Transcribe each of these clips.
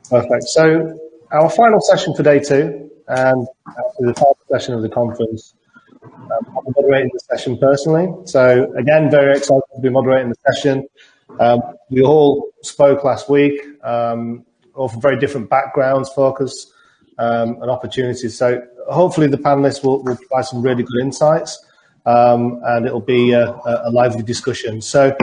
Perfect. So our final session for day two, and actually the final session of the conference, I'll be moderating the session personally. So again, very excited to be moderating the session. We all spoke last week, all from very different backgrounds, focus, and opportunities. So hopefully the panelists will provide some really good insights, and it'll be a lively discussion. So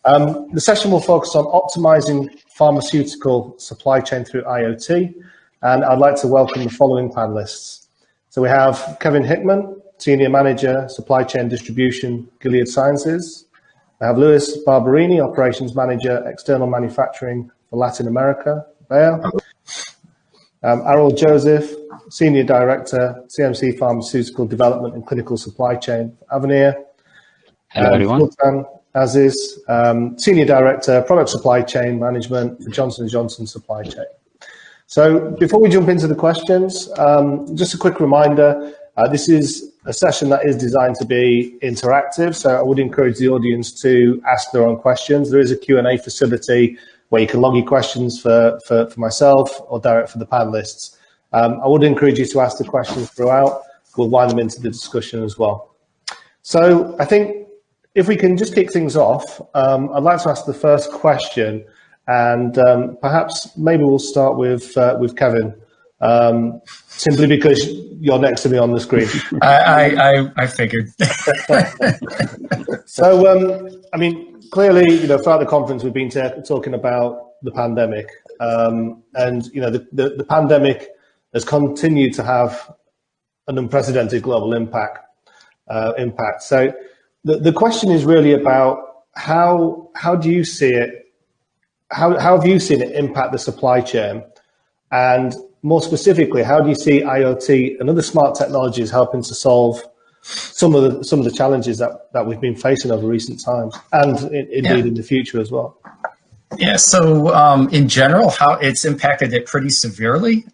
the session will focus on optimizing pharmaceutical supply chain through IoT, and I'd like to welcome the following panelists. So we have Kevin Hickman, Senior Manager, Supply Chain Distribution, Gilead Sciences. We have Luiz Barberini, Operations Manager, External Manufacturing for Latin America, Bayer. Arul Joseph, Senior Director, CMC Pharmaceutical Development and Clinical Supply Chain for Avanir. Hello, everyone. Sultan, Aziz, Senior Director, Product Supply Chain Management for Johnson & Johnson Supply Chain. So before we jump into the questions, just a quick reminder, this is a session that is designed to be interactive, so I would encourage the audience to ask their own questions. There is a Q&A facility where you can log your questions for myself or direct for the panelists. I would encourage you to ask the questions throughout. We'll wind them into the discussion as well. So I think if we can just kick things off, I'd like to ask the first question, and perhaps maybe we'll start with Kevin, simply because you're next to me on the screen. I figured. So, I mean, clearly, throughout the conference, we've been talking about the pandemic, and the pandemic has continued to have an unprecedented global impact. So, the question is really about how do you see it? How have you seen it impact the supply chain? And more specifically, how do you see IoT and other smart technologies helping to solve some of the challenges that we've been facing over recent times, and indeed in the future as well? Yeah. So in general, how it's impacted it pretty severely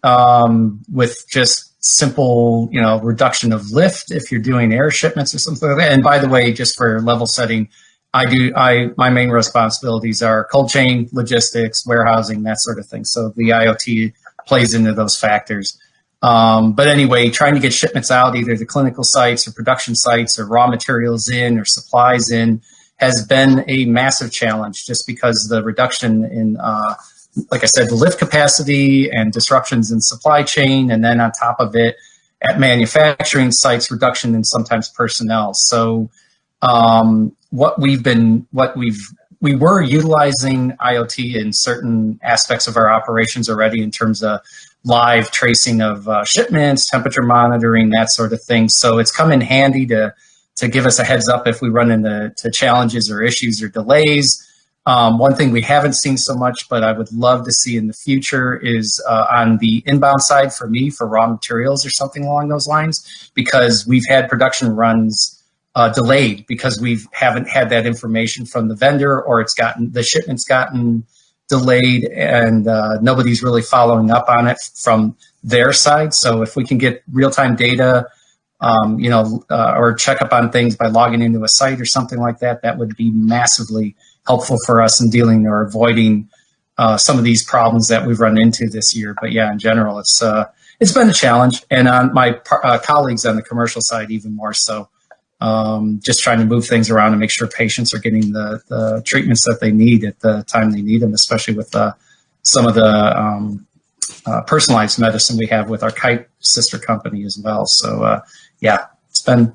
with just simple, reduction of lift if you're doing air shipments or something like that. And by the way, just for level setting, my main responsibilities are cold chain, logistics, warehousing, that sort of thing. So the IoT plays into those factors. But anyway, trying to get shipments out, either to clinical sites or production sites or raw materials in or supplies in, has been a massive challenge just because the reduction in, like I said, the lift capacity and disruptions in supply chain, and then on top of it, at manufacturing sites, reduction in sometimes personnel. So we were utilizing IoT in certain aspects of our operations already in terms of live tracing of shipments, temperature monitoring, that sort of thing. So it's come in handy to give us a heads up if we run into challenges or issues or delays. One thing we haven't seen so much, but I would love to see in the future is on the inbound side for me, for raw materials or something along those lines, because we've had production runs delayed because we haven't had that information from the vendor, or the shipment's gotten delayed and nobody's really following up on it from their side. So if we can get real-time data, or check up on things by logging into a site or something like that, that would be massively helpful for us in dealing or avoiding some of these problems that we've run into this year. But yeah, in general, it's been a challenge, and on my colleagues on the commercial side, even more so. Just trying to move things around and make sure patients are getting the treatments that they need at the time they need them, especially with some of the personalized medicine we have with our Kite sister company as well. So yeah, it's been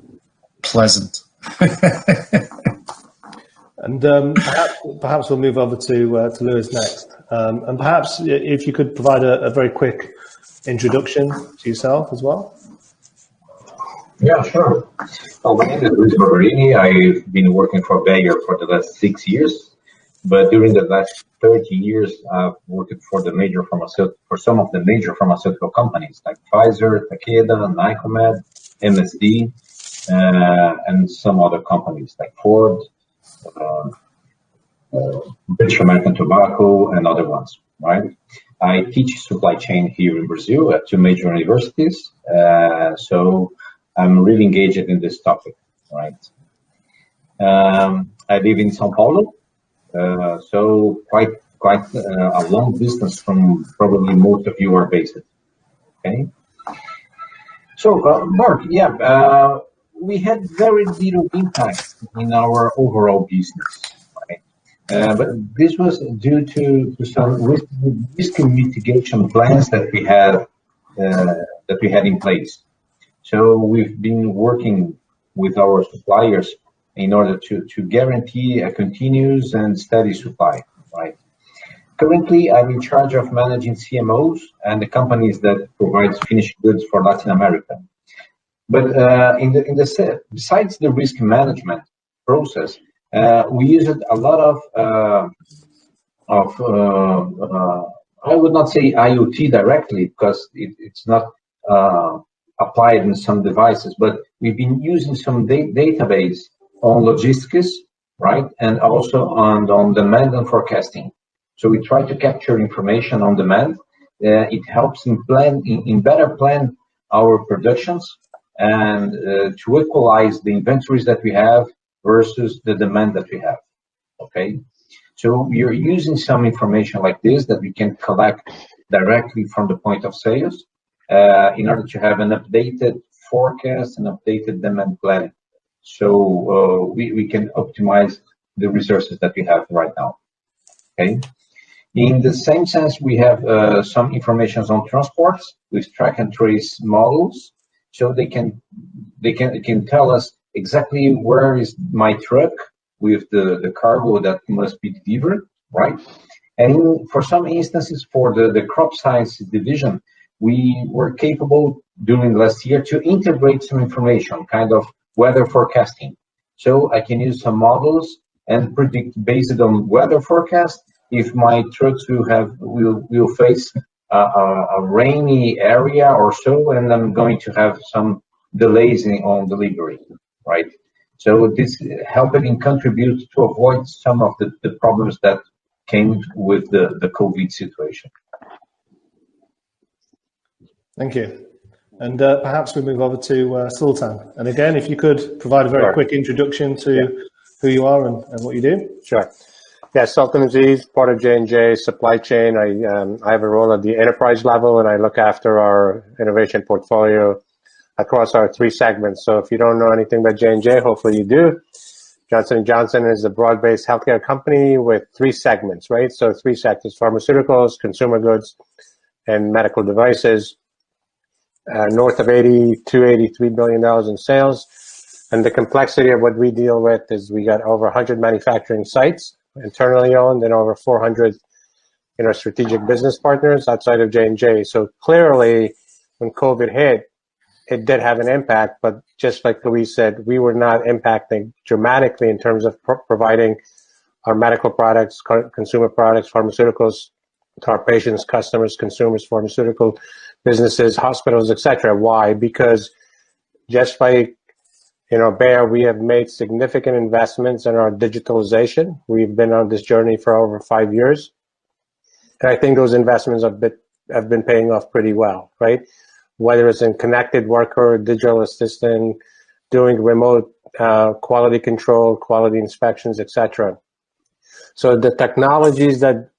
pleasant. And perhaps we'll move over to Luiz next. And perhaps if you could provide a very quick introduction to yourself as well. Yeah, sure. Well, my name is Luiz Barberini. I've been working for Bayer for the last 6 years, but during the last 30 years, I've worked for some of the major pharmaceutical companies like Pfizer, Takeda, Nycomed, MSD, and some other companies like Ford, British American Tobacco, and other ones, right? I teach supply chain here in Brazil at 2 major universities, so I'm really engaged in this topic, right? I live in São Paulo, so quite quite a long distance from probably most of you are based. Okay. So, Mark, yeah, we had very little impact in our overall business, right? But this was due to some risk mitigation plans that we had in place. So we've been working with our suppliers in order to guarantee a continuous and steady supply, right? Currently, I'm in charge of managing CMOs and the companies that provide finished goods for Latin America. But besides the risk management process, we used a lot of I would not say IoT directly because it's not applied in some devices, but we've been using some database on logistics, right, and also on demand and forecasting. So we try to capture information on demand. It helps in better plan our productions and to equalize the inventories that we have versus the demand that we have. Okay, so we are using some information like this that we can collect directly from the point of sales in order to have an updated forecast and updated demand plan. So we can optimize the resources that we have right now. Okay. In the same sense, we have some information on transports with track and trace models, so they can tell us exactly where is my truck with the cargo that must be delivered, right? And for some instances, for the crop science division, we were capable during last year to integrate some information, kind of weather forecasting. So I can use some models and predict based on weather forecast if my trucks will face a rainy area or so, and I'm going to have some delays on delivery, right? So this helping contribute to avoid some of the problems that came with the COVID situation. Thank you. And perhaps we move over to Sultan. And again, if you could provide a very quick introduction to who you are and what you do. Sure. Yeah, Sultan Aziz, part of J&J supply chain. I have a role at the enterprise level, and I look after our innovation portfolio across our 3 segments. So if you don't know anything about J&J, hopefully you do. Johnson & Johnson is a broad-based healthcare company with 3 segments, right? So 3 sectors: pharmaceuticals, consumer goods, and medical devices. North of $83 billion in sales. And the complexity of what we deal with is we got over 100 manufacturing sites, internally owned, and over 400 strategic business partners outside of J&J. So clearly, when COVID hit, it did have an impact, but just like Luiz said, we were not impacting dramatically in terms of providing our medical products, consumer products, pharmaceuticals to our patients, customers, consumers, pharmaceutical businesses, hospitals, etc. Why? Because just like Bayer, we have made significant investments in our digitalization. We've been on this journey for over 5 years. And I think those investments have been paying off pretty well, right? Whether it's in connected worker, digital assistant, doing remote quality control, quality inspections, etc. So the technologies that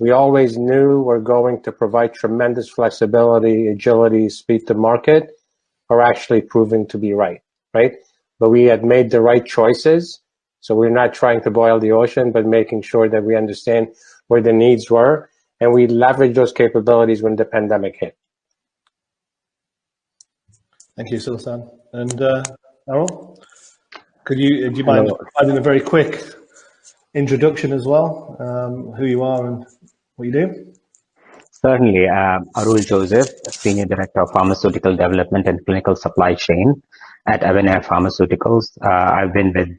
we always knew were going to provide tremendous flexibility, agility, speed to market are actually proving to be right? But we had made the right choices. So we're not trying to boil the ocean, but making sure that we understand where the needs were. And we leveraged those capabilities when the pandemic hit. Thank you, Sultan. And Arul, do you mind providing a very quick introduction as well, who you are and what you do? Certainly. Arul Joseph, Senior Director of Pharmaceutical Development and Clinical Supply Chain at Avanir Pharmaceuticals. I've been with,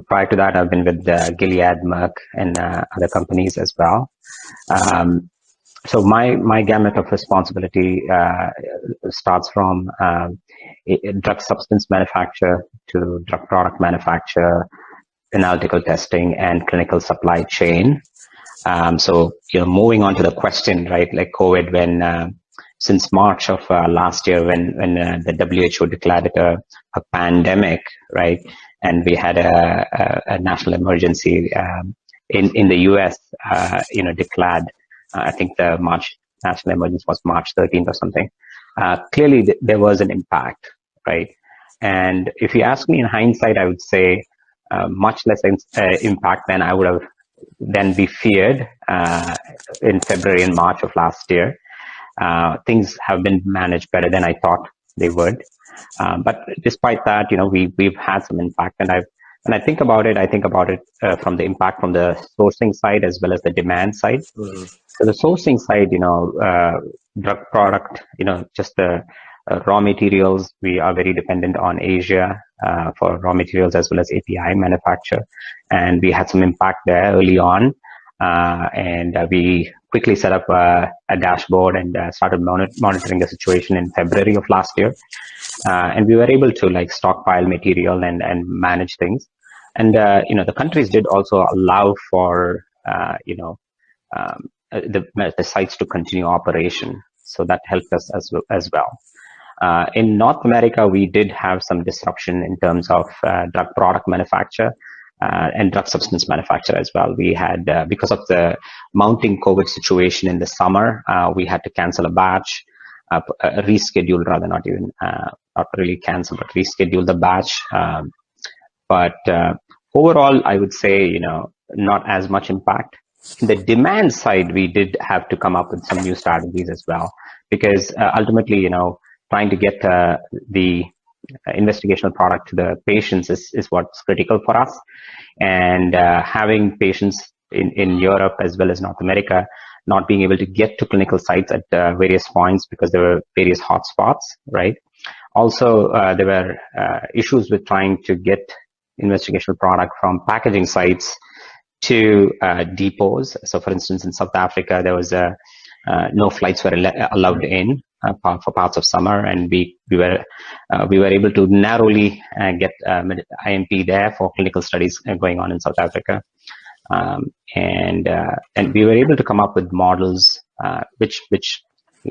prior to that, I've been with Gilead, Merck, and other companies as well. So my gamut of responsibility starts from drug substance manufacture to drug product manufacture, analytical testing, and clinical supply chain. So moving on to the question, right? Like COVID, when since March of last year, when the WHO declared it a pandemic, right? And we had a national emergency in the US, declared, I think the national emergency was March 13th or something. Clearly, there was an impact, right? And if you ask me in hindsight, I would say much less impact than I would have then be feared in February and March of last year. Things have been managed better than I thought they would. But despite that, we've had some impact. And when I think about it, from the impact from the sourcing side as well as the demand side. Mm-hmm. So the sourcing side, drug product, just the raw materials, we are very dependent on Asia for raw materials as well as API manufacture. And we had some impact there early on. And we quickly set up a dashboard and started monitoring the situation in February of last year. And we were able to stockpile material and manage things. And, the countries did also allow for, the sites to continue operation. So that helped us as well. In North America, we did have some disruption in terms of drug product manufacture and drug substance manufacture as well. We had, because of the mounting COVID situation in the summer, we had to cancel a batch, reschedule rather, not really cancel, but reschedule the batch. But overall, I would say, not as much impact. In the demand side, we did have to come up with some new strategies as well, because ultimately, trying to get the investigational product to the patients is what's critical for us. And having patients in Europe as well as North America not being able to get to clinical sites at various points because there were various hotspots, right? Also, there were issues with trying to get investigational product from packaging sites to depots. So, for instance, in South Africa, there was no flights were allowed in for parts of summer, and we were able to narrowly get IMP there for clinical studies going on in South Africa, and we were able to come up with models which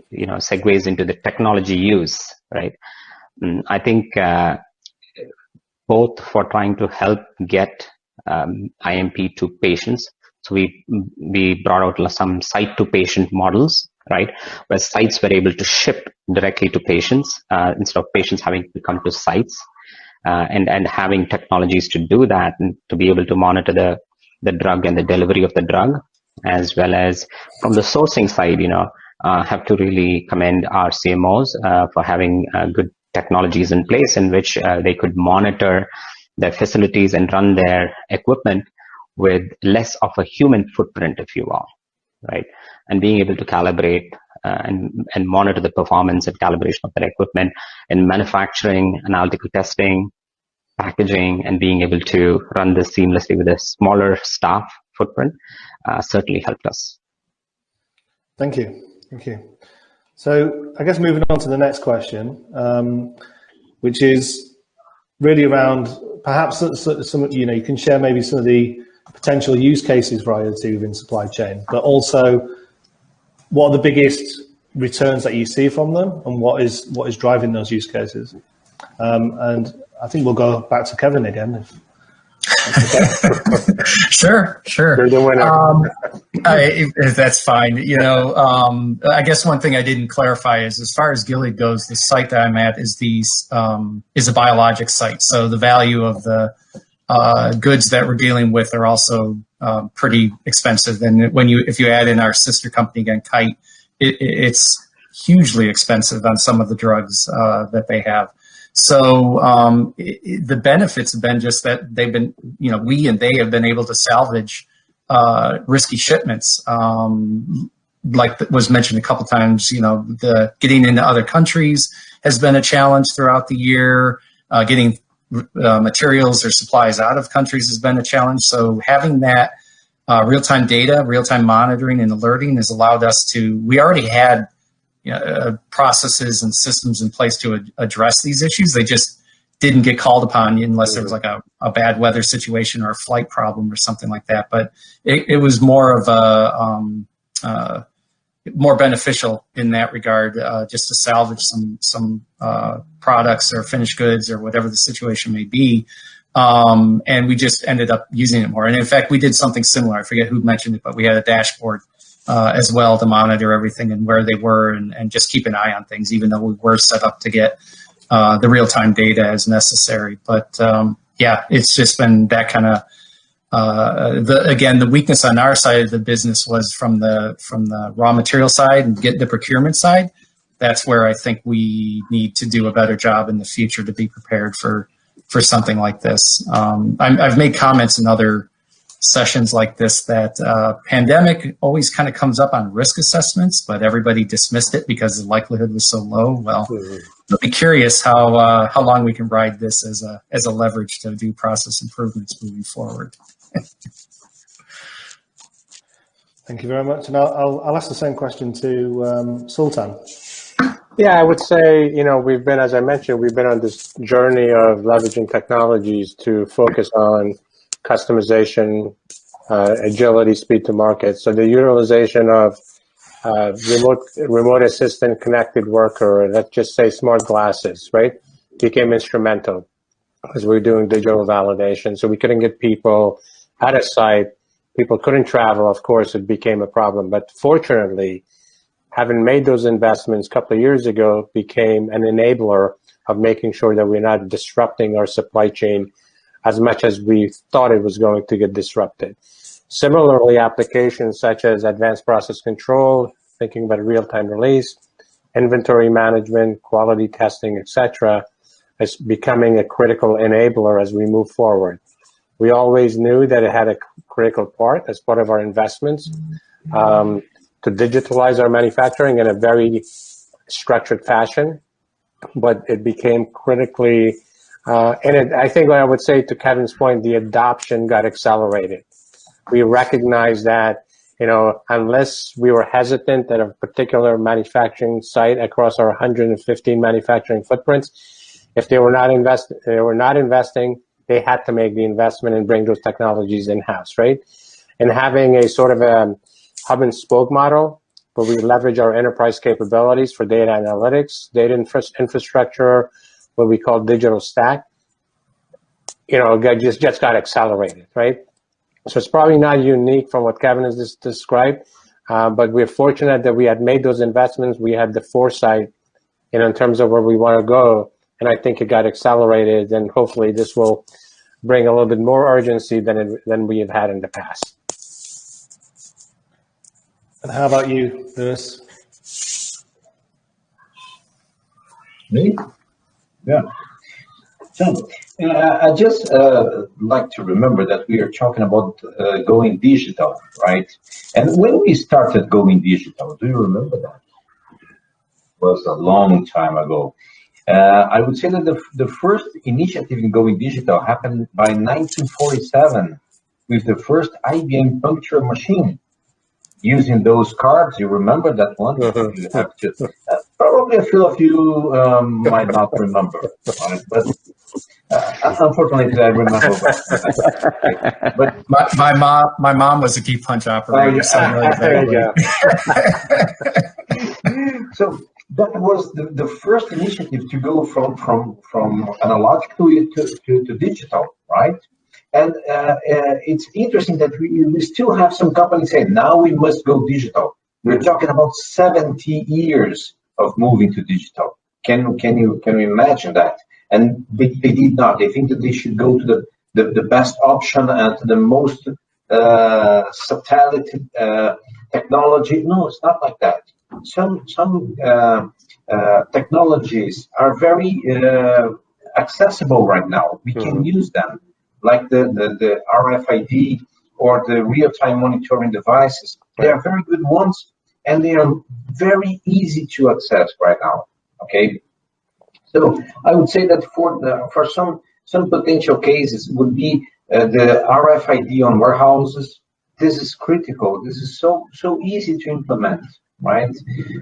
segues into the technology use, right? I think both for trying to help get IMP to patients. So we brought out some site to patient models, right, where sites were able to ship directly to patients instead of patients having to come to sites, and having technologies to do that and to be able to monitor the drug and the delivery of the drug, as well as from the sourcing side, have to really commend our CMOs for having good technologies in place in which they could monitor their facilities and run their equipment with less of a human footprint, if you will, right? And being able to calibrate and monitor the performance and calibration of their equipment in manufacturing, analytical testing, packaging, and being able to run this seamlessly with a smaller staff footprint certainly helped us. Thank you. So I guess moving on to the next question, which is really around perhaps some, you can share maybe some of the potential use cases for IoT within supply chain, but also what are the biggest returns that you see from them, and what is driving those use cases? And I think we'll go back to Kevin again. Sure. You're the winner. That's fine. I guess one thing I didn't clarify is, as far as Gilead goes, the site that I'm at is a biologic site. So the value of the goods that we're dealing with are also pretty expensive. And if you add in our sister company again, Kite, it's hugely expensive on some of the drugs that they have. So the benefits have been just that they've been, we and they have been able to salvage risky shipments. Like was mentioned a couple times, the getting into other countries has been a challenge throughout the year. Getting materials or supplies out of countries has been a challenge. So having that real-time data, real-time monitoring and alerting has allowed us to, we already had processes and systems in place to address these issues. They just didn't get called upon unless there was like a bad weather situation or a flight problem or something like that. But it was more of a more beneficial in that regard, just to salvage some products or finished goods or whatever the situation may be. And we just ended up using it more. And in fact, we did something similar. I forget who mentioned it, but we had a dashboard as well to monitor everything and where they were and just keep an eye on things, even though we were set up to get the real-time data as necessary. But yeah, it's just been that kind of, again, the weakness on our side of the business was from the raw material side and get the procurement side. That's where I think we need to do a better job in the future to be prepared for something like this. I've made comments in other sessions like this that pandemic always kind of comes up on risk assessments, but everybody dismissed it because the likelihood was so low. Well, I'll be curious how long we can ride this as a leverage to do process improvements moving forward. Thank you very much. And I'll ask the same question to Sultan. Yeah, I would say, we've been, as I mentioned, we've been on this journey of leveraging technologies to focus on customization, agility, speed to market. So the utilization of remote assistant, connected worker, let's just say smart glasses, right, became instrumental as we were doing digital validation. So we couldn't get people out of site. People couldn't travel. Of course, it became a problem. But fortunately, having made those investments a couple of years ago became an enabler of making sure that we're not disrupting our supply chain as much as we thought it was going to get disrupted. Similarly, applications such as advanced process control, thinking about real-time release, inventory management, quality testing, etc., is becoming a critical enabler as we move forward. We always knew that it had a critical part as part of our investments to digitalize our manufacturing in a very structured fashion, but it became critically, I think what I would say to Kevin's point, the adoption got accelerated. We recognized that, unless we were hesitant at a particular manufacturing site across our 115 manufacturing footprints, if they were not investing, they had to make the investment and bring those technologies in-house, right? And having a sort of a hub and spoke model where we leverage our enterprise capabilities for data analytics, data infrastructure, what we call digital stack, just got accelerated, right? So it's probably not unique from what Kevin has just described, but we're fortunate that we had made those investments. We had the foresight, in terms of where we want to go, and I think it got accelerated, and hopefully this will bring a little bit more urgency than we have had in the past. And how about you, Luiz? Me? Yeah. So I just like to remember that we are talking about going digital, right? And when we started going digital, do you remember that? It was a long time ago. I would say that the first initiative in going digital happened by 1947 with the first IBM puncture machine. Using those cards, you remember that one? You have to. Probably a few of you might not remember, right? But unfortunately, I remember. But my mom was a key punch operator. So that was the first initiative to go from analog to digital, right? And it's interesting that we still have some companies saying, now we must go digital. We're talking about 70 years of moving to digital. Can you imagine that? And they did not. They think that they should go to the best option and to the most satellite technology. No, it's not like that. Some technologies are very accessible right now. We can use them, like the RFID or the real-time monitoring devices. They are very good ones, and they are very easy to access right now. Okay, so I would say that for some potential cases would be the RFID on warehouses. This is critical. This is so easy to implement, right?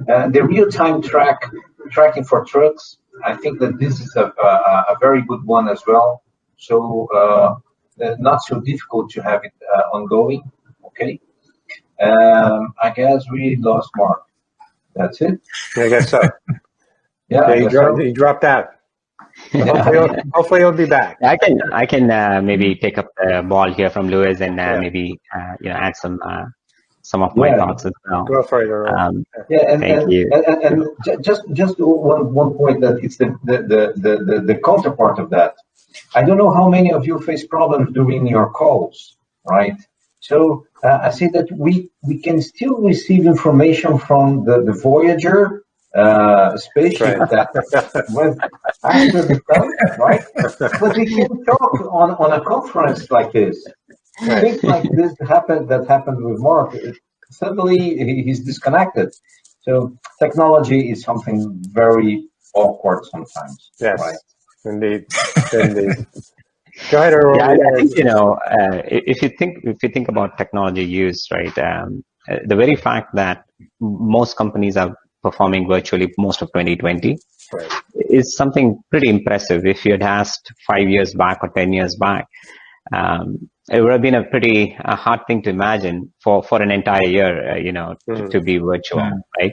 The real-time tracking for trucks. I think that this is a very good one as well. So not so difficult to have it ongoing. Okay. I guess we lost Mark. That's it. I guess so. Yeah, he dropped out. Hopefully you'll be back. I can maybe take up the ball here from Luiz and maybe add some of my thoughts as well. Go for it, Arul. Thank you. And just one point, that it's the counterpart of that. I don't know how many of you face problems during your calls, right? So I say that we can still receive information from the Voyager spaceship that went after the sun, right? But we can talk on a conference like this. Things like this that happened with Mark. Suddenly he's disconnected. So technology is something very awkward sometimes. Yes, right? Indeed. Go ahead, Arul. Yeah, I think if you think about technology use, right? The very fact that most companies are performing virtually most of 2020 is something pretty impressive. If you had asked 5 years back or 10 years back, it would have been a pretty hard thing to imagine for an entire year, to be virtual, right?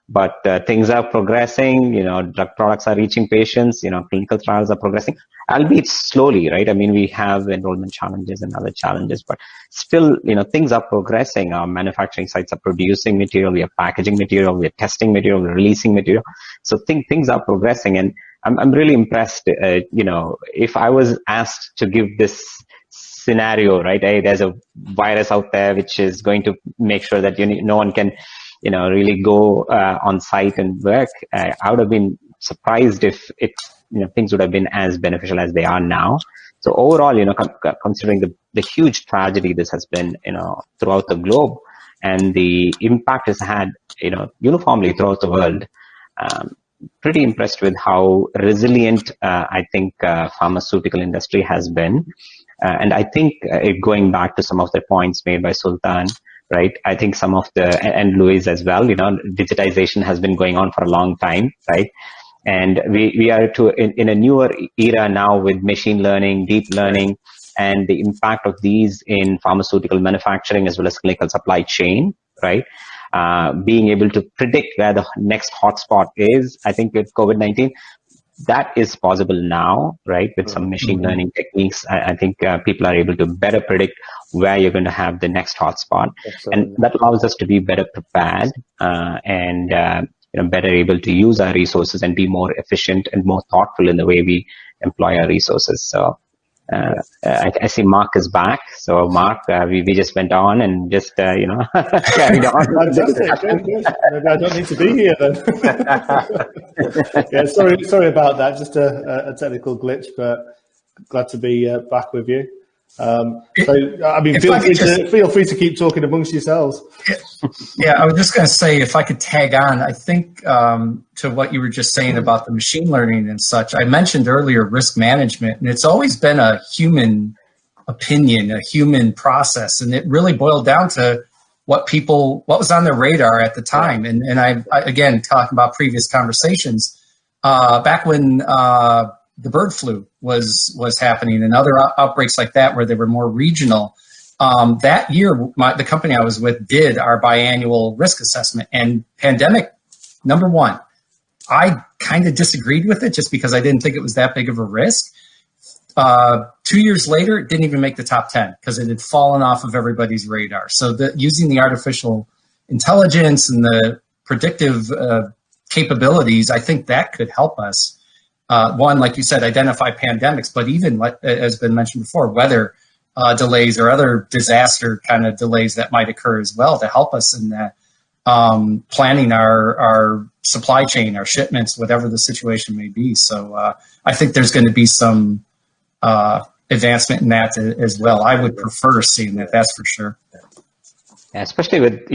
But things are progressing, drug products are reaching patients, clinical trials are progressing, albeit slowly, right? I mean, we have enrollment challenges and other challenges, but still, things are progressing. Our manufacturing sites are producing material, we are packaging material, we are testing material, we're releasing material. So things are progressing, and I'm really impressed. If I was asked to give this scenario, right? Hey, there's a virus out there which is going to make sure that no one can, really go on site and work. I would have been surprised if things would have been as beneficial as they are now. So overall, considering the huge tragedy this has been, throughout the globe, and the impact it's had, uniformly throughout the world. Pretty impressed with how resilient I think pharmaceutical industry has been. And I think going back to some of the points made by Sultan, right? I think some of and Luiz as well, digitization has been going on for a long time, right? And we are in a newer era now with machine learning, deep learning, and the impact of these in pharmaceutical manufacturing as well as clinical supply chain, right? Being able to predict where the next hotspot is, I think with COVID-19, that is possible now, right? With some machine learning techniques, I think people are able to better predict where you're going to have the next hotspot. And that allows us to be better prepared and better able to use our resources and be more efficient and more thoughtful in the way we employ our resources. So I see Mark is back. So Mark, we just went on and just carried on. Maybe I don't need to be here then. Yeah, sorry about that. Just a technical glitch, but glad to be back with you. So I mean, feel free to keep talking amongst yourselves. Yeah, I was just going to say, if I could tag on, I think to what you were just saying about the machine learning and such. I mentioned earlier risk management, and it's always been a human opinion, a human process, and it really boiled down to what was on their radar at the time. And I again, talking about previous conversations, back when the bird flu was happening and other outbreaks like that where they were more regional. That year, the company I was with did our biannual risk assessment, and pandemic number one. I kind of disagreed with it just because I didn't think it was that big of a risk. 2 years later, it didn't even make the top 10 because it had fallen off of everybody's radar. So using the artificial intelligence and the predictive capabilities, I think that could help us. One, like you said, identify pandemics, but even, as been mentioned before, weather delays or other disaster kind of delays that might occur as well to help us in that planning our supply chain, our shipments, whatever the situation may be. So I think there's going to be some advancement in that as well. I would prefer seeing that, that's for sure. Yeah, especially with,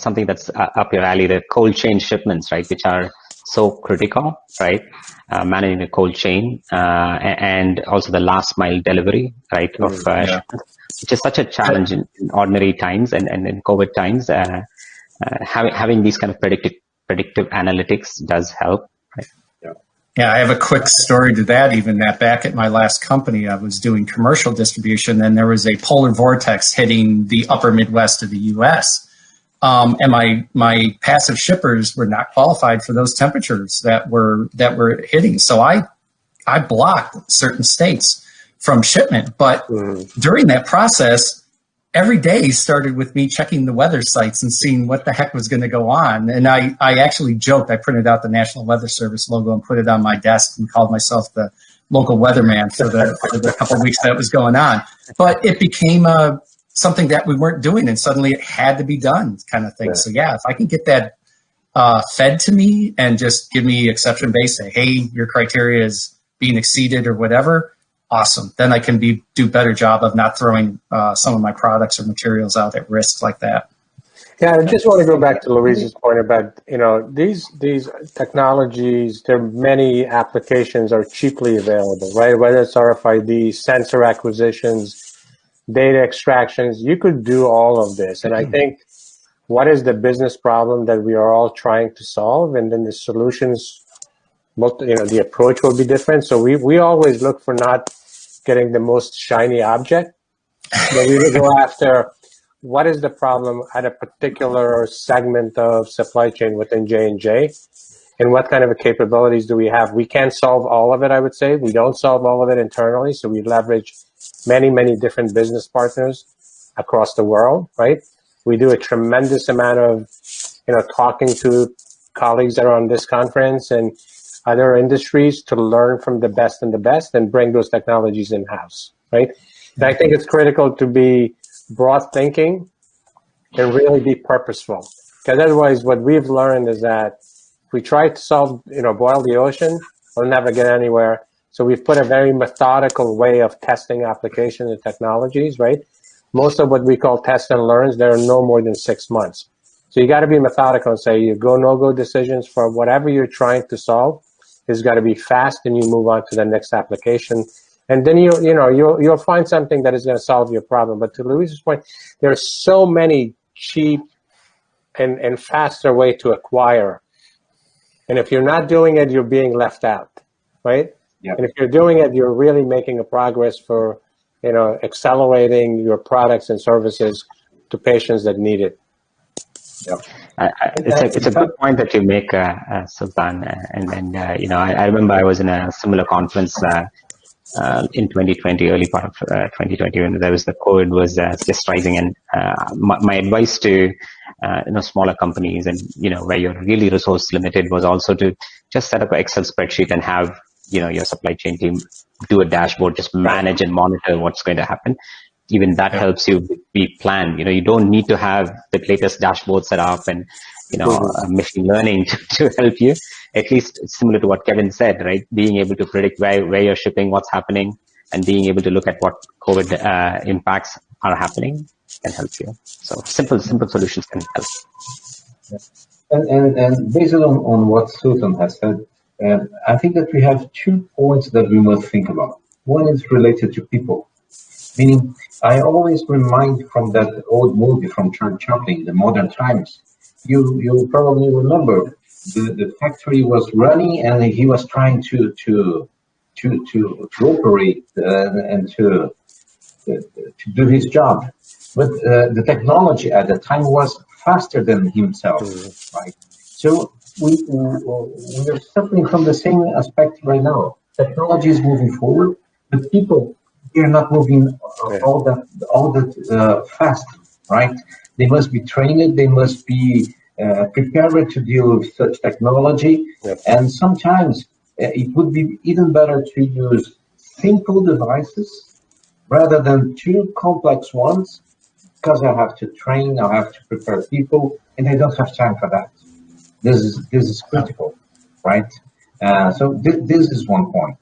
something that's up your alley, the cold chain shipments, right, which are so critical, right? Managing the cold chain and also the last mile delivery, right, of which is such a challenge in ordinary times and in COVID times. Having these kind of predictive analytics does help. Right? Yeah, I have a quick story to that. Even that back at my last company, I was doing commercial distribution, and there was a polar vortex hitting the upper Midwest of the U.S. And my passive shippers were not qualified for those temperatures that were hitting. So I I blocked certain states from shipment. But during that process, every day started with me checking the weather sites and seeing what the heck was going to go on. And I actually joked. I printed out the National Weather Service logo and put it on my desk and called myself the local weatherman for the couple of weeks that was going on. But it became something that we weren't doing, and suddenly it had to be done, kind of thing. So yeah, if I can get that fed to me and just give me exception based, say, hey, your criteria is being exceeded or whatever, awesome. Then I can do better job of not throwing some of my products or materials out at risk like that. Yeah, I just want to go back to Luiz's point about, these technologies, there are many applications are cheaply available, right? Whether it's RFID, sensor acquisitions, data extractions, you could do all of this. And I think what is the business problem that we are all trying to solve? And then the solutions, the approach will be different. So we always look for not getting the most shiny object, but we will go after what is the problem at a particular segment of supply chain within J&J, and what kind of capabilities do we have? We can't solve all of it, I would say. We don't solve all of it internally, so we leverage many, many different business partners across the world, right? We do a tremendous amount of, talking to colleagues that are on this conference and other industries to learn from the best and bring those technologies in-house, right? And I think it's critical to be broad thinking and really be purposeful, because otherwise what we've learned is that if we try to solve, boil the ocean, we'll never get anywhere. So we've put a very methodical way of testing applications and technologies, right? Most of what we call test and learns, they're no more than 6 months. So you got to be methodical and say you go, no-go decisions for whatever you're trying to solve has got to be fast, and you move on to the next application. And then you'll find something that is going to solve your problem. But to Luiz's point, there are so many cheap and faster way to acquire. And if you're not doing it, you're being left out, right? Yep. And if you're doing it, you're really making a progress for, accelerating your products and services to patients that need it. Yep. It's a good point that you make, Sultan. I remember I was in a similar conference in 2020, early part of 2020, when there was the COVID was just rising. And my advice to smaller companies and where you're really resource limited was also to just set up an Excel spreadsheet and have your supply chain team do a dashboard, just manage and monitor what's going to happen. Even that helps you be planned. You don't need to have the latest dashboard set up and machine learning to help you. At least it's similar to what Kevin said, right? Being able to predict where you're shipping, what's happening, and being able to look at what COVID impacts are happening can help you. So simple solutions can help. And based on what Sultan has said, I think that we have 2 points that we must think about. One is related to people. Meaning, I always remind from that old movie from Charlie Chaplin, The Modern Times. You probably remember the factory was running and he was trying to operate and to do his job, but the technology at the time was faster than himself, right? So we're suffering from the same aspect right now. Technology is moving forward, but people, they're not moving all that fast, right? They must be trained, they must be prepared to deal with such technology. Yep. And sometimes it would be even better to use simple devices rather than too complex ones, because I have to train, I have to prepare people, and I don't have time for that. This is critical, right? So this is one point.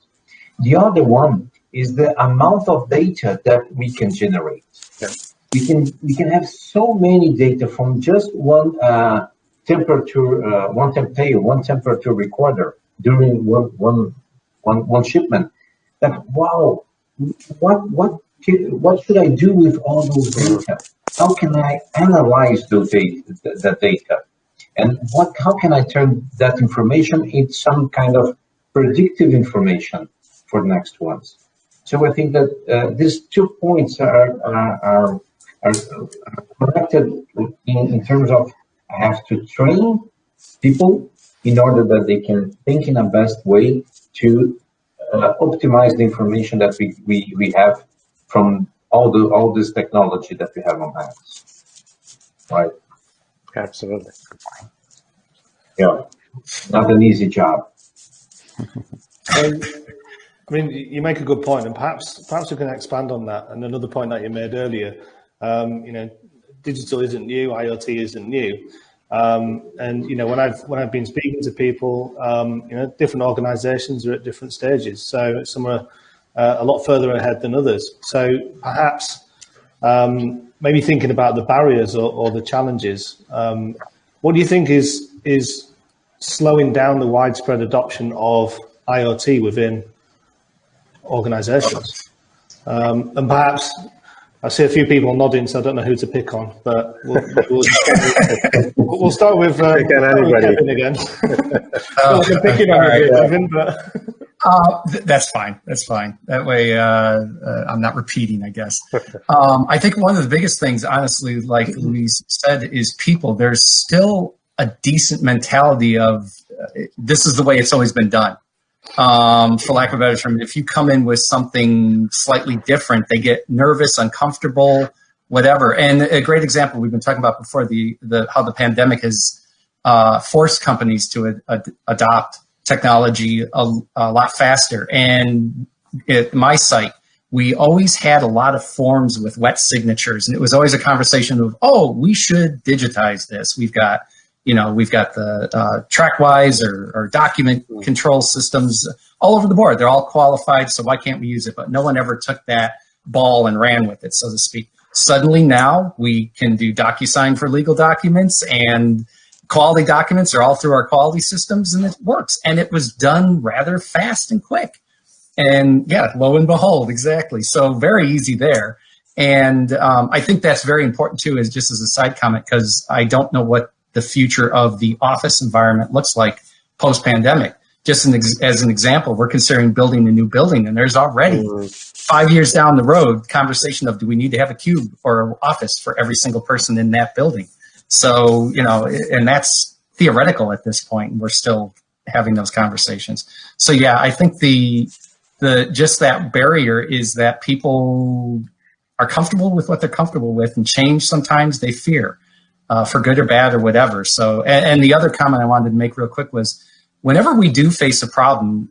The other one is the amount of data that we can generate. Yeah. We can have so many data from just one temperature, one temperature recorder during one shipment. That wow, what should I do with all those data? How can I analyze that data? And how can I turn that information into some kind of predictive information for the next ones? So I think that these 2 points are connected in terms of I have to train people in order that they can think in a best way to optimize the information that we have from all this technology that we have on hand. Right? Absolutely. Yeah, not an easy job. I mean, you make a good point, and perhaps we can expand on that. And another point that you made earlier, digital isn't new, IoT isn't new, and when I've been speaking to people, different organisations are at different stages. So some are a lot further ahead than others. So perhaps maybe thinking about the barriers or the challenges. What do you think is slowing down the widespread adoption of IoT within organizations? And perhaps I see a few people nodding, so I don't know who to pick on, but we'll start with Kevin again. I'm picking on you, Kevin, but... That's fine. That's fine. That way I'm not repeating, I guess. I think one of the biggest things, honestly, like Luiz said, is people. There's still a decent mentality of this is the way it's always been done. For lack of a better term, if you come in with something slightly different, they get nervous, uncomfortable, whatever. And a great example we've been talking about before, how the pandemic has forced companies to adopt technology a lot faster. And at my site, we always had a lot of forms with wet signatures, and it was always a conversation of, oh, we should digitize this. We've got the TrackWise or document control systems all over the board. They're all qualified, so why can't we use it? But no one ever took that ball and ran with it, so to speak. Suddenly now we can do DocuSign for legal documents, and quality documents are all through our quality systems, and it works. And it was done rather fast and quick. And yeah, lo and behold, exactly. So very easy there. And I think that's very important too, is just as a side comment, because I don't know what the future of the office environment looks like post-pandemic. Just as an example, we're considering building a new building, and there's already 5 years down the road conversation of, do we need to have a cube or an office for every single person in that building? So, and that's theoretical at this point, and we're still having those conversations. So yeah, I think the just that barrier is that people are comfortable with what they're comfortable with, and change sometimes they fear, for good or bad or whatever. So, and the other comment I wanted to make real quick was, whenever we do face a problem,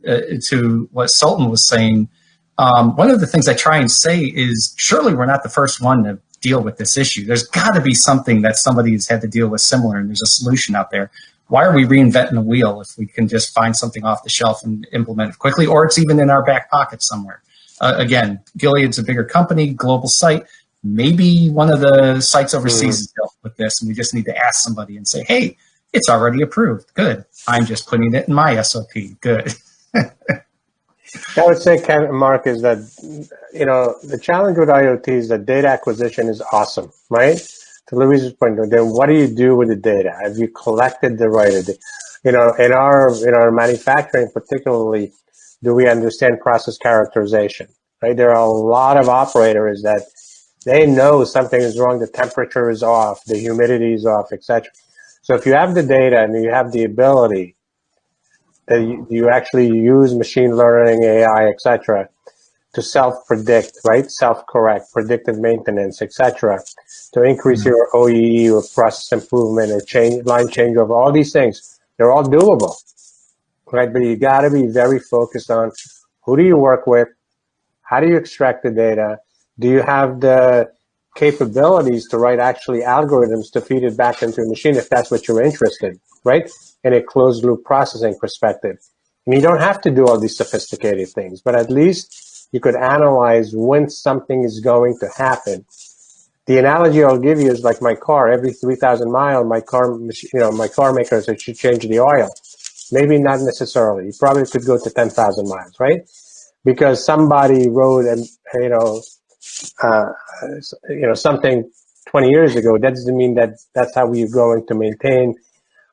to what Sultan was saying, one of the things I try and say is, surely we're not the first one to deal with this issue. There's got to be something that somebody has had to deal with similar, and there's a solution out there. Why are we reinventing the wheel if we can just find something off the shelf and implement it quickly, or it's even in our back pocket somewhere? Again, Gilead's a bigger company, global site. Maybe one of the sites overseas is dealt with this, and we just need to ask somebody and say, hey, it's already approved. Good. I'm just putting it in my SOP. Good. I would say, Mark, is that, the challenge with IoT is that data acquisition is awesome, right? To Luiz's point, then what do you do with the data? Have you collected the right data? In our manufacturing particularly, do we understand process characterization, right? There are a lot of operators that they know something is wrong, the temperature is off, the humidity is off, etc. So if you have the data and you have the ability, you actually use machine learning, AI, etc., to self-predict, right? Self-correct, predictive maintenance, etc., to increase your OEE or process improvement or line changeover, all these things, they're all doable, right? But you got to be very focused on, who do you work with? How do you extract the data? Do you have the capabilities to write actually algorithms to feed it back into a machine if that's what you're interested in, right? In a closed loop processing perspective. And you don't have to do all these sophisticated things, but at least you could analyze when something is going to happen. The analogy I'll give you is like my car. Every 3,000 miles, my car maker said should change the oil. Maybe not necessarily. You probably could go to 10,000 miles, right? Because somebody wrote something 20 years ago. That doesn't mean that that's how we're going to maintain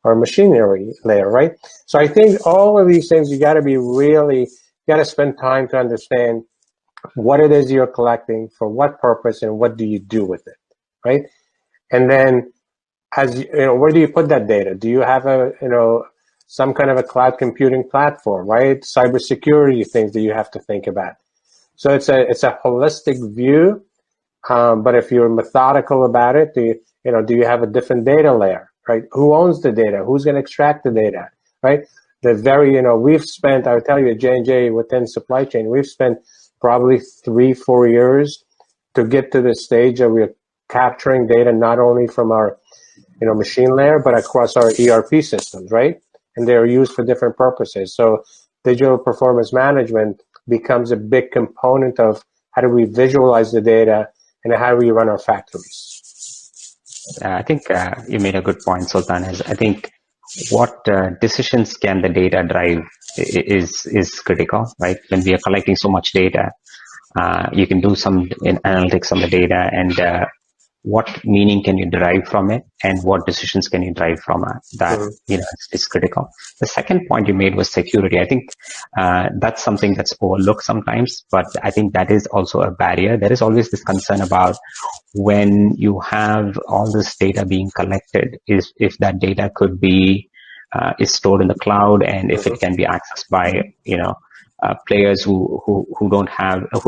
our machinery layer, right? So I think all of these things, you got to spend time to understand what it is you're collecting, for what purpose, and what do you do with it, right? And then, where do you put that data? Do you have some kind of a cloud computing platform, right? Cybersecurity things that you have to think about. So it's a holistic view, but if you're methodical about it, do you have a different data layer, right? Who owns the data? Who's going to extract the data, right? We've spent, I would tell you, at J&J within supply chain, we've spent probably 3-4 years to get to the stage that we're capturing data not only from our, machine layer, but across our ERP systems, right? And they're used for different purposes. So digital performance management becomes a big component of how do we visualize the data and how do we run our factories. I think you made a good point, Sultan. I think what decisions can the data drive is critical, right? When we are collecting so much data, you can do some analytics on the data, and what meaning can you derive from it, and what decisions can you drive from that? Is critical. The second point you made was security. I think that's something that's overlooked sometimes, but I think that is also a barrier. There is always this concern about when you have all this data being collected, if that data could be is stored in the cloud, and if it can be accessed by players who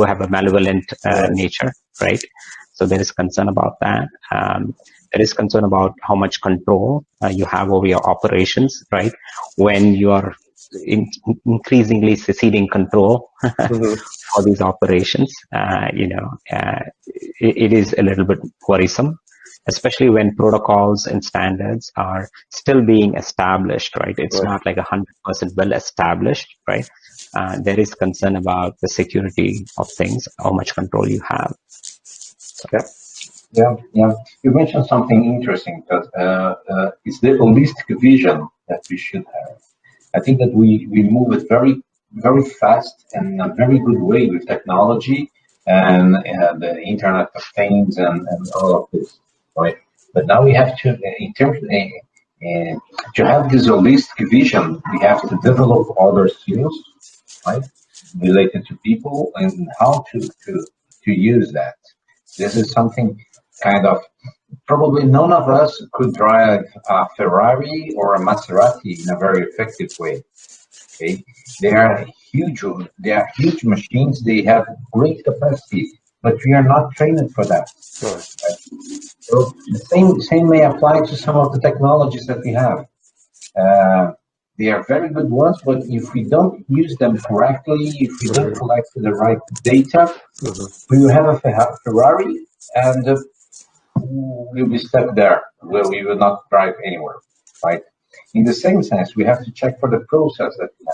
have a malevolent nature, right? So there is concern about that. There is concern about how much control you have over your operations, right? When you are increasingly ceding control for these operations, it is a little bit worrisome, especially when protocols and standards are still being established, right? It's not like 100% well established, right? There is concern about the security of things, how much control you have. Yeah. You mentioned something interesting that it's the holistic vision that we should have. I think that we move it very, very fast and in a very good way with technology and the Internet of Things and all of this, right? But now we have to, to have this holistic vision, we have to develop other skills, right, related to people and how to use that. This is something kind of, probably none of us could drive a Ferrari or a Maserati in a very effective way. Okay, they are huge machines. They have great capacity, but we are not trained for that. Right? So the same may apply to some of the technologies that we have. They are very good ones, but if we don't use them correctly, if we don't collect the right data, we will have a Ferrari and we'll be stuck there where we will not drive anywhere, right? In the same sense, we have to check for the process that we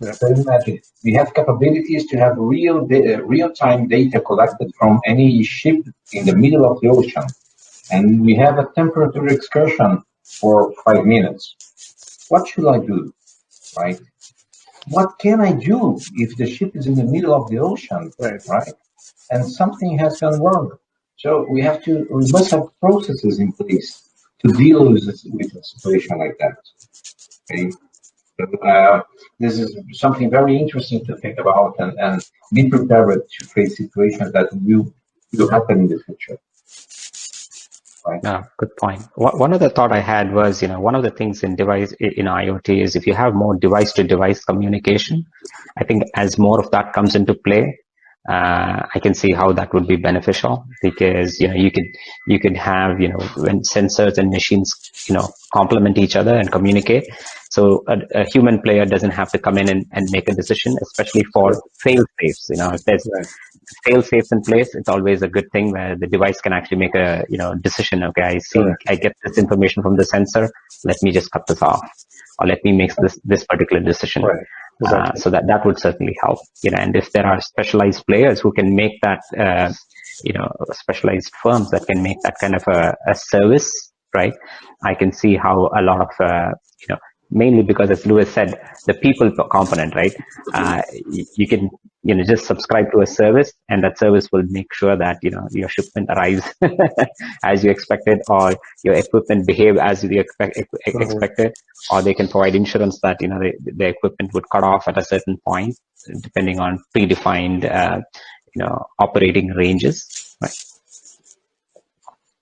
have. So imagine we have capabilities to have real-time data collected from any ship in the middle of the ocean, and we have a temperature excursion for 5 minutes. What should I do, right? What can I do if the ship is in the middle of the ocean, right? And something has gone wrong. So we must have processes in place to deal with a situation like that. Okay. This is something very interesting to think about and be prepared to face situations that will happen in the future. Right. Yeah, good point. One other thought I had was, one of the things in IoT is if you have more device-to-device communication, I think as more of that comes into play, I can see how that would be beneficial because, you could have, when sensors and machines, complement each other and communicate. So a human player doesn't have to come in and make a decision, especially for fail-safes. If there's fail-safes in place, it's always a good thing where the device can actually make a, decision. Okay, I get this information from the sensor. Let me just cut this off, or let me make this particular decision. Right. Exactly. So that would certainly help. And if there are specialized players who can make that, specialized firms that can make that kind of a service, right? I can see how a lot of, mainly because, as Luiz said, the people component, right? You can, just subscribe to a service, and that service will make sure that, your shipment arrives as you expected, or your equipment behave as you expected, or they can provide insurance that, the equipment would cut off at a certain point, depending on predefined, operating ranges, right?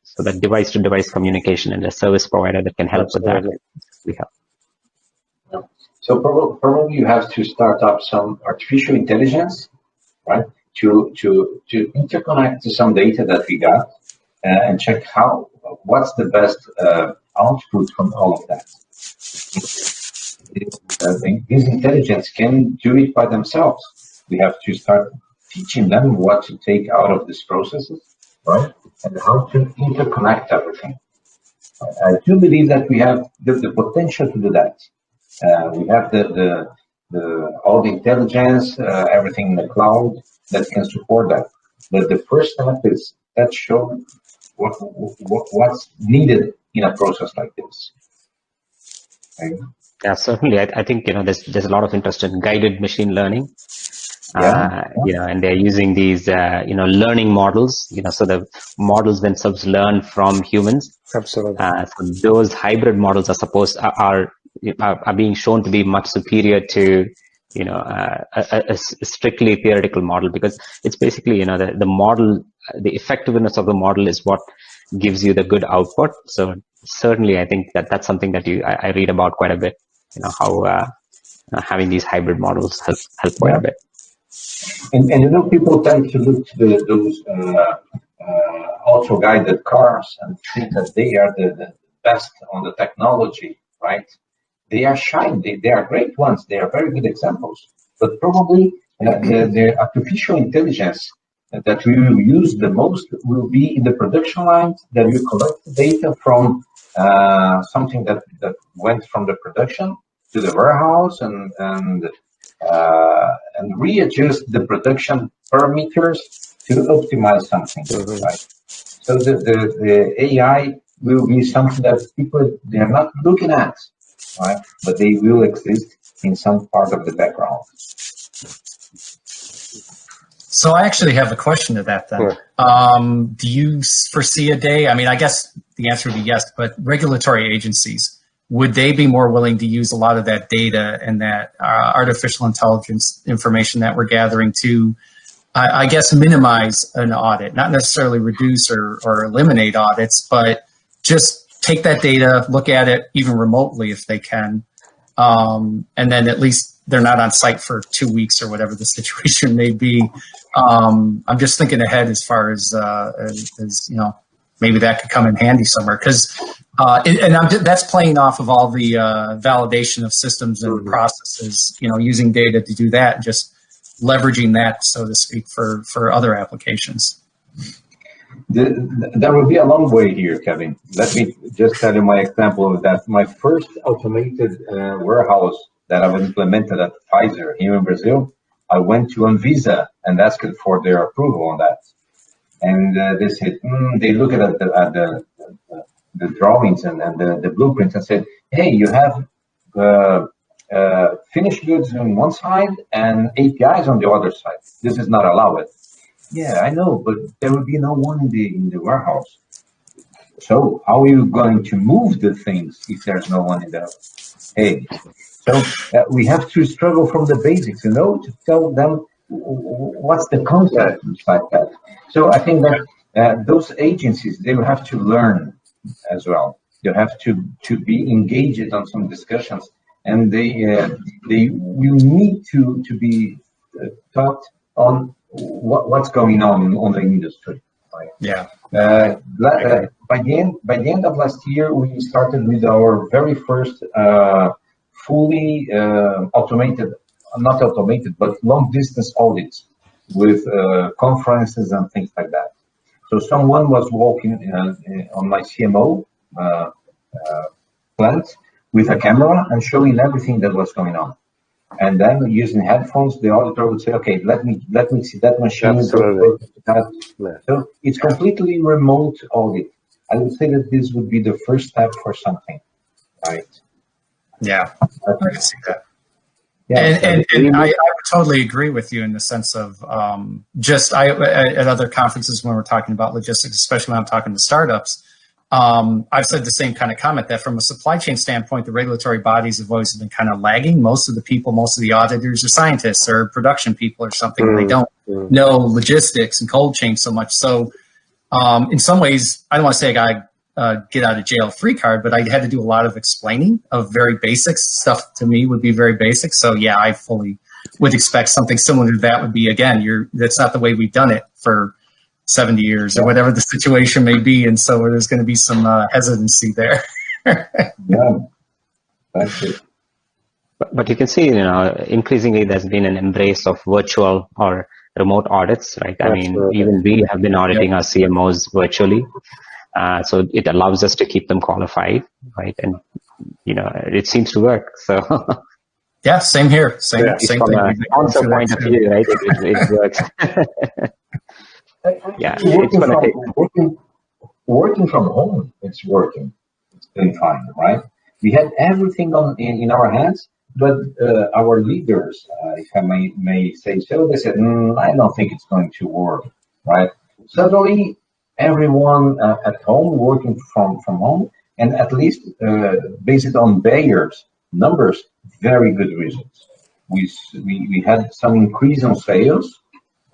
So that device-to-device communication and a service provider that can help with that, we have. So probably you have to start up some artificial intelligence, right? To interconnect to some data that we got and check what's the best output from all of that. This intelligence can do it by themselves. We have to start teaching them what to take out of these processes, right? And how to interconnect everything. I do believe that we have the potential to do that. We have all the intelligence, everything in the cloud that can support that. But the first step is that show what's needed in a process like this. Okay. Yeah, certainly. I think there's a lot of interest in guided machine learning. And they're using these learning models. So the models themselves learn from humans. Absolutely. So those hybrid models are being shown to be much superior to a strictly theoretical model, because it's basically the model, the effectiveness of the model is what gives you the good output. So certainly, I think that's something that I read about quite a bit. How having these hybrid models help quite a bit. And people tend to look to those auto-guided cars and think that they are the best on the technology, right? They are shiny. They are great ones. They are very good examples. But probably the artificial intelligence that we will use the most will be in the production lines, that will collect data from something that went from the production to the warehouse and readjust the production parameters to optimize something. Right? So the AI will be something that people, they are not looking at, right? But they will exist in some part of the background. So I actually have a question to that then. Sure. Do you foresee a day, I mean, I guess the answer would be yes, but regulatory agencies, would they be more willing to use a lot of that data and that artificial intelligence information that we're gathering to, I guess, minimize an audit, not necessarily reduce or eliminate audits, but just take that data, look at it even remotely if they can, and then at least they're not on site for 2 weeks or whatever the situation may be. I'm just thinking ahead as far as maybe that could come in handy somewhere, because that's playing off of all the validation of systems and processes, using data to do that, and just leveraging that, so to speak, for other applications. There will be a long way here, Kevin. Let me just tell you my example of that. My first automated warehouse that I've implemented at Pfizer here in Brazil, I went to Anvisa and asked for their approval on that. And they said, they look at the drawings and the blueprints and said, hey, you have finished goods on one side and APIs on the other side. This is not allowed. Yeah, I know, but there will be no one in the warehouse. So how are you going to move the things if there's no one in there? Hey, so we have to struggle from the basics, to tell them what's the concept like that. So I think that those agencies, they will have to learn as well. They have to be engaged on some discussions, and they will need to be taught on what's going on the industry. Right? Yeah. By the end of last year, we started with our very first fully automated, not automated, but long distance audits with conferences and things like that. So someone was walking on my CMO plant with a camera and showing everything that was going on. And then using headphones, the auditor would say, okay, let me see that machine. So it's completely remote audit. I would say that this would be the first step for something, right? Yeah, I can see that. Yeah, and I totally agree with you in the sense of at other conferences when we're talking about logistics, especially when I'm talking to startups, I've said the same kind of comment that from a supply chain standpoint, the regulatory bodies have always been kind of lagging. Most of the auditors are scientists or production people or something. And they don't know logistics and cold chain so much. So in some ways, I don't want to say I get out of jail free card, but I had to do a lot of explaining of very basic stuff. To me would be very basic. So yeah, I fully would expect something similar to that would be, again, that's not the way we've done it for 70 years or whatever the situation may be. And so there's going to be some hesitancy there. Yeah, that's it. But you can see, increasingly there's been an embrace of virtual or remote audits, right? I mean, even we have been auditing our CMOs virtually. So it allows us to keep them qualified, right? And, it seems to work. So yeah, same here. Same from thing. a sponsor point of view, right? It works. Yeah, it's going to take... Working from home, it's working. It's been fine, right? We had everything in our hands, but our leaders, if I may say so, they said, I don't think it's going to work, right? Suddenly, everyone at home, working from home, and at least based on Bayer's numbers, very good results. We had some increase on sales,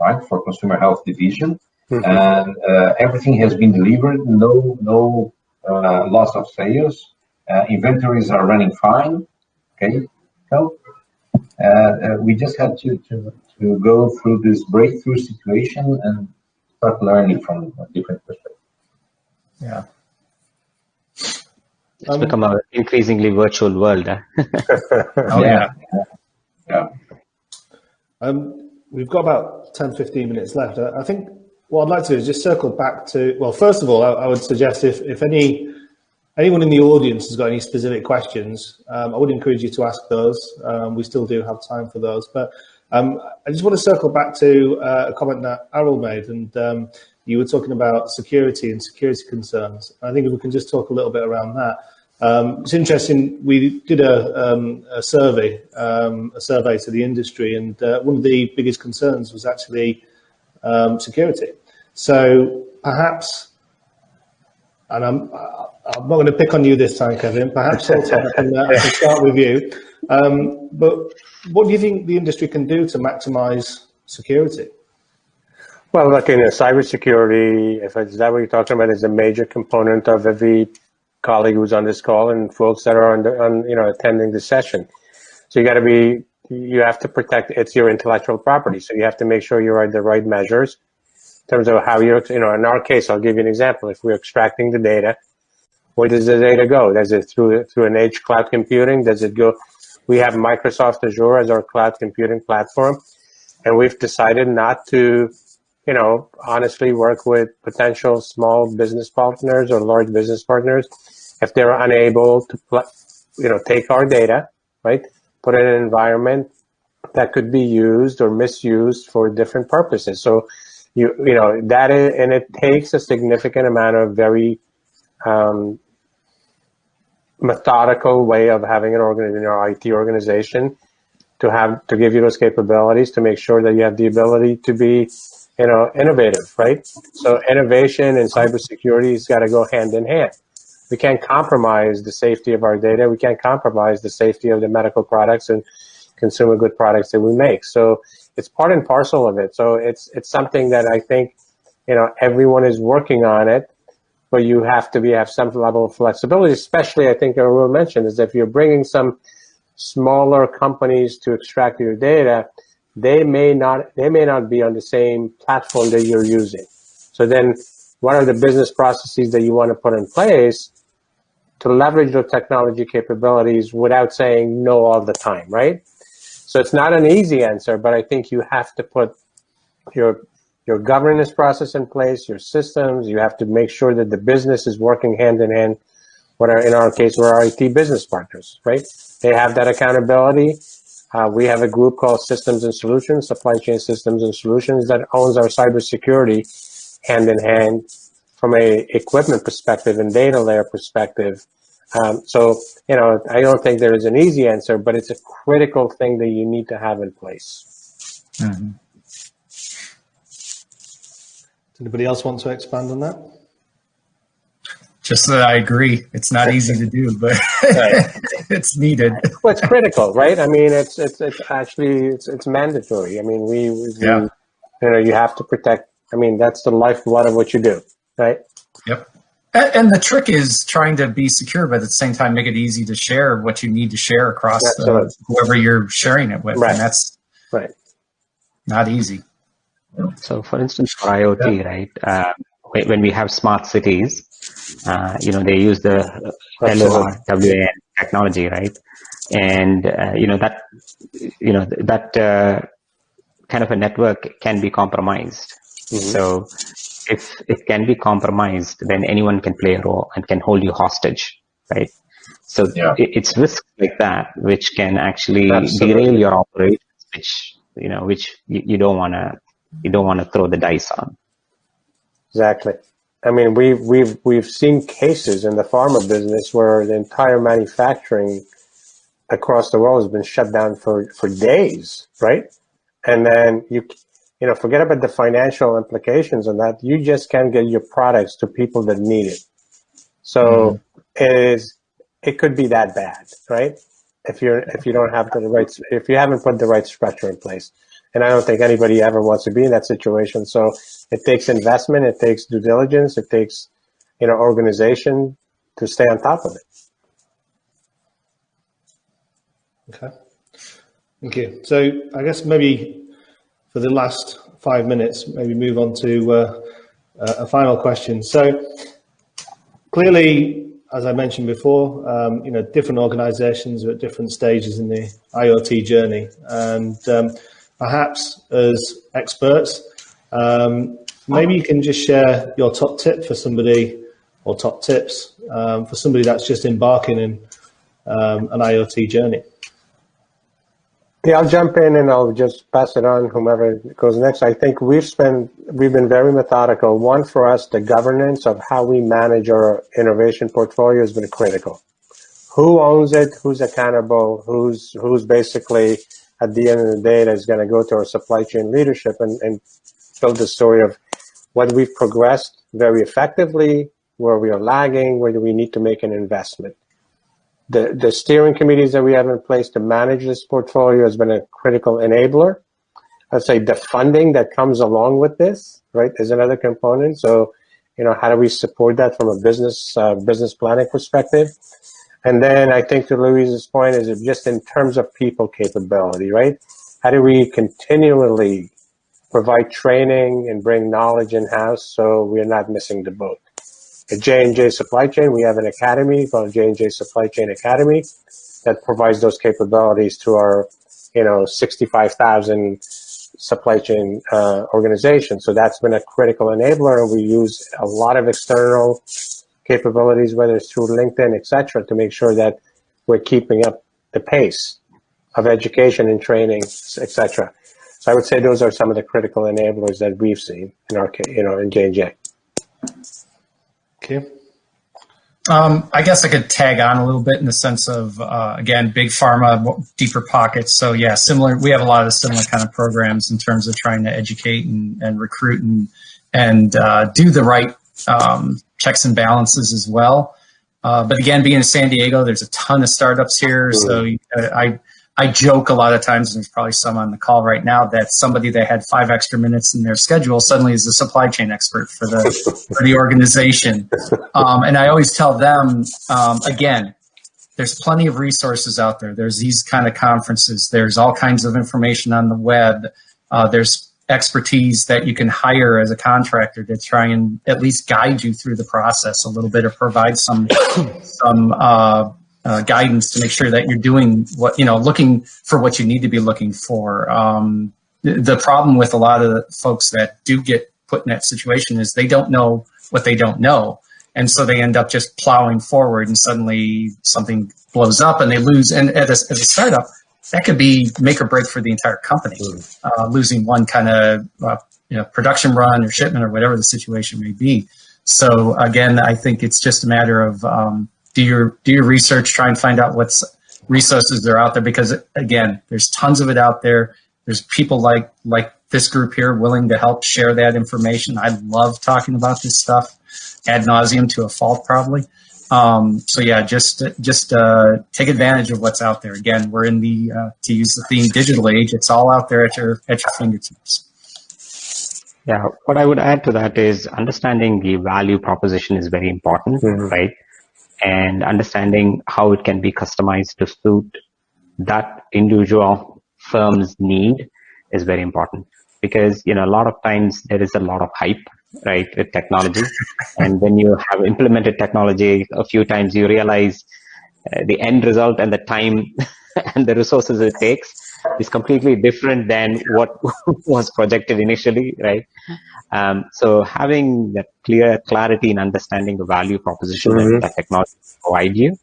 right, for consumer health division, and everything has been delivered, no loss of sales. Inventories are running fine. Okay, so we just had to go through this breakthrough situation and start learning from a different perspective. Yeah. It's become an increasingly virtual world. Oh, yeah. We've got about 10, 15 minutes left. I think what I'd like to do is just circle back to, well, first of all, I would suggest if anyone in the audience has got any specific questions, I would encourage you to ask those. We still do have time for those. But I just want to circle back to a comment that Arul made, and you were talking about security and security concerns. I think if we can just talk a little bit around that. It's interesting, we did a survey to the industry, and one of the biggest concerns was actually security. So perhaps, and I'm not going to pick on you this time, Kevin, perhaps Sultan, I can start with you. But what do you think the industry can do to maximize security? Well, look, in cybersecurity, if it's that what you're talking about, is a major component of every colleague who's on this call and folks that are attending the session. So you have to protect, it's your intellectual property. So you have to make sure you're at the right measures in terms of how in our case, I'll give you an example. If we're extracting the data, where does the data go? Does it through an edge cloud computing? Does it go? We have Microsoft Azure as our cloud computing platform, and we've decided not to, honestly work with potential small business partners or large business partners if they're unable to, take our data, right, put it in an environment that could be used or misused for different purposes. So, and it takes a significant amount of very methodical way of having in our IT organization to give you those capabilities to make sure that you have the ability to be, innovative, right? So innovation and cybersecurity has got to go hand in hand. We can't compromise the safety of our data. We can't compromise the safety of the medical products and consumer good products that we make. So it's part and parcel of it. So it's something that I think, everyone is working on it, but you have to have some level of flexibility, especially I think Arul mentioned is if you're bringing some smaller companies to extract your data, they may not be on the same platform that you're using. So then what are the business processes that you want to put in place to leverage the technology capabilities without saying no all the time, right? So it's not an easy answer, but I think you have to put your governance process in place, your systems. You have to make sure that the business is working hand in hand. In our case, we're our IT business partners, right? They have that accountability. We have a group called Systems and Solutions, Supply Chain Systems and Solutions, that owns our cybersecurity hand in hand from a equipment perspective and data layer perspective. So, I don't think there is an easy answer, but it's a critical thing that you need to have in place. Mm-hmm. Does anybody else want to expand on that? Just that I agree. It's not easy to do, but it's needed. Well, it's critical, right? I mean, it's actually mandatory. I mean, you have to protect. I mean, that's the lifeblood of what you do, right? Yep. And the trick is trying to be secure, but at the same time, make it easy to share what you need to share across whoever you're sharing it with. Right. And that's not easy. So, for instance, for IoT, right, when we have smart cities, they use the LoRaWAN technology, right? And, that kind of a network can be compromised. So if it can be compromised, then anyone can play a role and can hold you hostage, right? So it's risks like that which can actually derail your operations, which you don't want to throw the dice on. Exactly. I mean, we've seen cases in the pharma business where the entire manufacturing across the world has been shut down for days, right? And then forget about the financial implications on that. You just can't get your products to people that need it. So it could be that bad, right? If you don't have if you haven't put the right structure in place. And I don't think anybody ever wants to be in that situation. So it takes investment, it takes due diligence, it takes, organization to stay on top of it. Okay. Thank you. So I guess maybe for the last 5 minutes, maybe move on to a final question. So clearly, as I mentioned before, different organizations are at different stages in the IoT journey. And perhaps as experts, maybe you can just share your top tip for somebody, or top tips for somebody that's just embarking in an IoT journey. Yeah, I'll jump in and I'll just pass it on whomever goes next. I think we've been very methodical. One, for us, the governance of how we manage our innovation portfolio has been critical. Who owns it? Who's accountable? Who's basically at the end of the day that's going to go to our supply chain leadership and tell the story of what we've progressed very effectively, where we are lagging, where do we need to make an investment. The steering committees that we have in place to manage this portfolio has been a critical enabler. I'd say the funding that comes along with this, right, is another component. So, how do we support that from a business planning perspective? And then I think to Luiz's point is just in terms of people capability, right? How do we continually provide training and bring knowledge in-house so we're not missing the boat? At J&J Supply Chain, we have an academy called J&J Supply Chain Academy that provides those capabilities to our, 65,000 supply chain organization. So that's been a critical enabler, and we use a lot of external capabilities, whether it's through LinkedIn, et cetera, to make sure that we're keeping up the pace of education and training, et cetera. So I would say those are some of the critical enablers that we've seen in our, in J&J. Okay. I guess I could tag on a little bit in the sense of, again, big pharma, deeper pockets. So yeah, similar. We have a lot of similar kind of programs in terms of trying to educate and recruit and do the right checks and balances as well. But again, being in San Diego, there's a ton of startups here. So I joke a lot of times, and there's probably some on the call right now, that somebody that had 5 extra minutes in their schedule suddenly is the supply chain expert for the organization. And I always tell them, again, there's plenty of resources out there. There's these kind of conferences. There's all kinds of information on the web. There's expertise that you can hire as a contractor to try and at least guide you through the process a little bit, or provide some guidance to make sure that you're doing what, looking for what you need to be looking for. The problem with a lot of the folks that do get put in that situation is they don't know what they don't know. And so they end up just plowing forward, and suddenly something blows up and they lose. And as a startup, that could be make or break for the entire company, losing one kind of production run or shipment or whatever the situation may be. So again, I think it's just a matter of do your research, try and find out what resources are out there, because again, there's tons of it out there. There's people like this group here willing to help share that information. I love talking about this stuff ad nauseum to a fault, probably. So yeah, just take advantage of what's out there. Again, we're in the to use the theme digital age. It's all out there at your fingertips. Yeah, what I would add to that is understanding the value proposition is very important, right? And understanding how it can be customized to suit that individual firm's need is very important, because a lot of times there is a lot of hype, right, with technology, and when you have implemented technology a few times, you realize the end result and the time and the resources it takes is completely different than what was projected initially, right? So having that clarity in understanding the value proposition that technology provides you,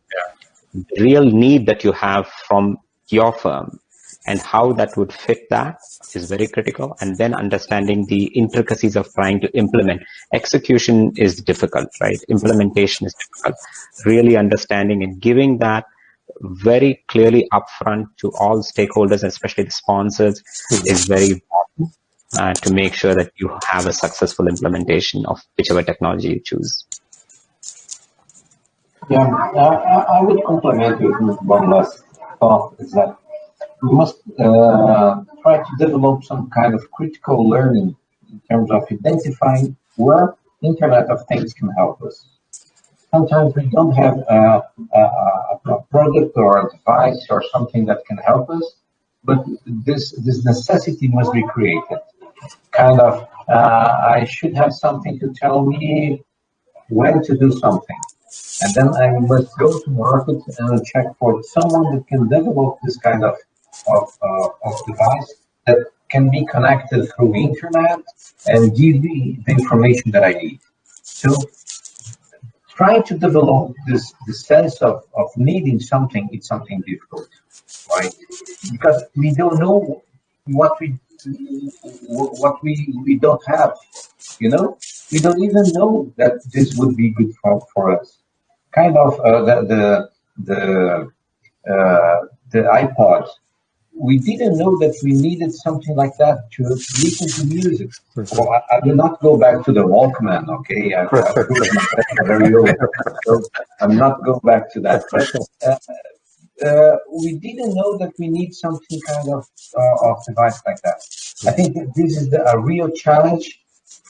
the real need that you have from your firm, and how that would fit that is very critical. And then understanding the intricacies of trying to implement. Execution is difficult, right? Implementation is difficult. Really understanding and giving that very clearly upfront to all stakeholders, especially the sponsors, is very important to make sure that you have a successful implementation of whichever technology you choose. Yeah, I would complement with one last thought, is that we must try to develop some kind of critical learning in terms of identifying where Internet of Things can help us. Sometimes we don't have a product or a device or something that can help us, but this necessity must be created. Kind of, I should have something to tell me when to do something. And then I must go to market and check for someone that can develop this kind of device that can be connected through internet and give me the information that I need. So trying to develop this sense of needing something, it's something difficult, right? Because we don't know what we don't have, We don't even know that this would be good for us. Kind of the iPod. We didn't know that we needed something like that to listen to music. Well, I will not go back to the Walkman, okay? I'm very old, so I'm not going back to that. But we didn't know that we need something kind of device like that. I think that this is a real challenge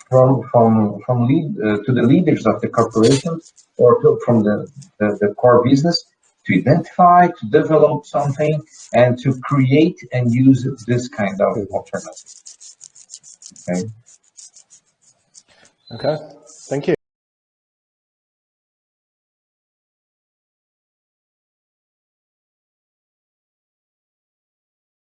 from to the leaders of the corporations or from the core business to identify, to develop something, and to create and use this kind of alternative. Okay. Okay. Thank you.